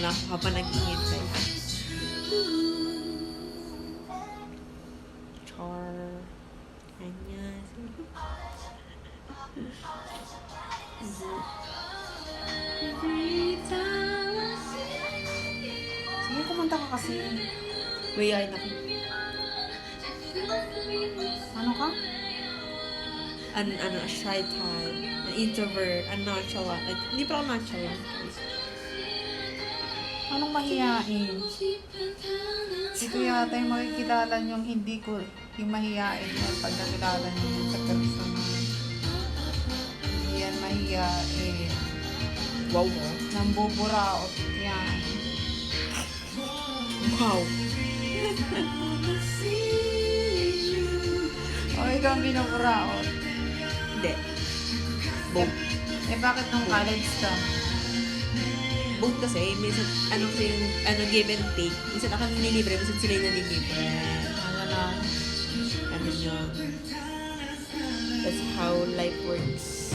muna ako habang naghihintay. Char. Ganyan. Sige, kumanta ka kasi. Wayain ako. Ano ka? Shy type. Introvert. Nonchalant. Hindi pa ako nonchalant. Anong mahiyain? Ito yata yung makikilala niyong yung mahiyain yan pag nakilala niyo yun sa personal. Hindi yan mahiyain. Wow. Nambuburaot yan. Wow. O, ikaw ang binuburaot. Hindi. Both. Bakit nung college ka? Both kasi, minsan, give and take. Minsan ako nililibre, minsan sila yung nalilibre. Ano na? Ano yun? That's how life works.